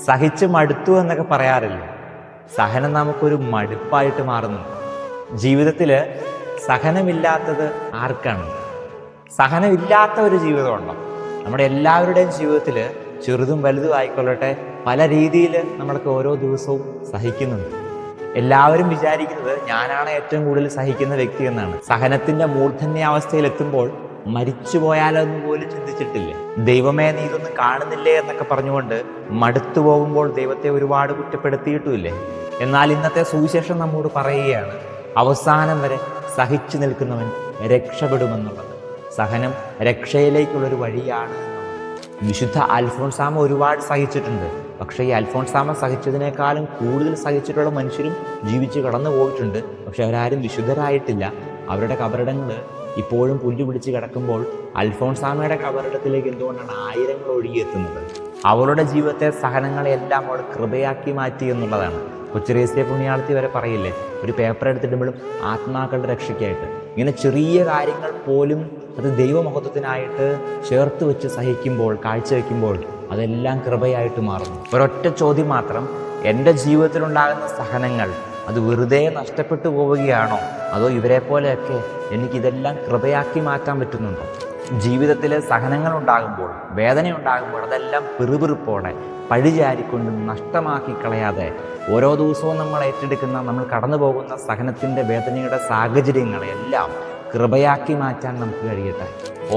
സഹിച്ച് മടുത്തു എന്നൊക്കെ പറയാറില്ല. സഹനം നമുക്കൊരു മടുപ്പായിട്ട് മാറുന്നുണ്ട്. ജീവിതത്തിൽ സഹനമില്ലാത്തത് ആർക്കാണ്? സഹനമില്ലാത്ത ഒരു ജീവിതമുണ്ടോ? നമ്മുടെ എല്ലാവരുടെയും ജീവിതത്തിൽ ചെറുതും വലുതും ആയിക്കൊള്ളട്ടെ, പല രീതിയിൽ നമ്മൾക്ക് ഓരോ ദിവസവും സഹിക്കുന്നുണ്ട്. എല്ലാവരും വിചാരിക്കുന്നത് ഞാനാണ് ഏറ്റവും കൂടുതൽ സഹിക്കുന്ന വ്യക്തി എന്നാണ്. സഹനത്തിന്റെ മൂർധന്യാവസ്ഥയിൽ എത്തുമ്പോൾ മരിച്ചു പോയാലോ എന്ന് പോലും ചിന്തിച്ചിട്ടില്ലേ? ദൈവമേ, നീ ഇതൊന്നും കാണുന്നില്ലേ എന്നൊക്കെ പറഞ്ഞുകൊണ്ട് മടുത്തു പോകുമ്പോൾ ദൈവത്തെ ഒരുപാട് കുറ്റപ്പെടുത്തിയിട്ടുമില്ലേ? എന്നാൽ ഇന്നത്തെ സുവിശേഷം നമ്മോട് പറയുകയാണ്, അവസാനം വരെ സഹിച്ചു നിൽക്കുന്നവൻ രക്ഷപ്പെടുമെന്നുള്ളത്. സഹനം രക്ഷയിലേക്കുള്ളൊരു വഴിയാണ്. വിശുദ്ധ അൽഫോൻസാമ ഒരുപാട് സഹിച്ചിട്ടുണ്ട്. പക്ഷേ ഈ അൽഫോൻസാമ സഹിച്ചതിനേക്കാളും കൂടുതൽ സഹിച്ചിട്ടുള്ള മനുഷ്യരും ജീവിച്ച് കടന്നു പോയിട്ടുണ്ട്. പക്ഷെ അവരാരും വിശുദ്ധരായിട്ടില്ല. അവരുടെ കബറിടങ്ങൾ ഇപ്പോഴും പുല്ല് പിടിച്ച് കിടക്കുമ്പോൾ അൽഫോൻസാമയുടെ കബറിടത്തിലേക്ക് എന്തുകൊണ്ടാണ് ആയിരങ്ങൾ ഒഴുകിയെത്തുന്നത്? അവളുടെ ജീവിതത്തെ സഹനങ്ങളെല്ലാം അവൾ കൃപയാക്കി മാറ്റി എന്നുള്ളതാണ്. കൊച്ചുറേസ്യ പുണ്യാളത്തി വരെ പറയില്ലേ, ഒരു പേപ്പർ എടുത്തിടുമ്പോഴും ആത്മാക്കളുടെ രക്ഷയ്ക്കായിട്ട്. ഇങ്ങനെ ചെറിയ കാര്യങ്ങൾ പോലും അത് ദൈവമഹത്വത്തിനായിട്ട് ചേർത്ത് വെച്ച് സഹിക്കുമ്പോൾ, കാഴ്ചവെക്കുമ്പോൾ അതെല്ലാം കൃപയായിട്ട് മാറുന്നു. ഒരൊറ്റ ചോദ്യം മാത്രം, എൻ്റെ ജീവിതത്തിലുണ്ടാകുന്ന സഹനങ്ങൾ അത് വെറുതെ നഷ്ടപ്പെട്ടു പോവുകയാണോ? അതോ ഇവരെ പോലെയൊക്കെ എനിക്കിതെല്ലാം കൃപയാക്കി മാറ്റാൻ പറ്റുന്നുണ്ടോ? ജീവിതത്തിൽ സഹനങ്ങൾ ഉണ്ടാകുമ്പോൾ, വേദന ഉണ്ടാകുമ്പോൾ അതെല്ലാം പിറുപിറുപ്പോടെ പഴിചാരിക്കൊണ്ട് നഷ്ടമാക്കി കളയാതെ ഓരോ ദിവസവും നമ്മൾ ഏറ്റെടുക്കുന്ന, നമ്മൾ കടന്നു പോകുന്ന സഹനത്തിൻ്റെ വേദനയുടെ സാഹചര്യങ്ങളെല്ലാം കൃപയാക്കി മാറ്റാൻ നമുക്ക് കഴിയട്ടെ.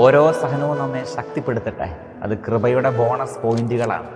ഓരോ സഹനവും നമ്മെ ശക്തിപ്പെടുത്തട്ടെ. അത് കൃപയുടെ ബോണസ് പോയിന്റുകളാണ്.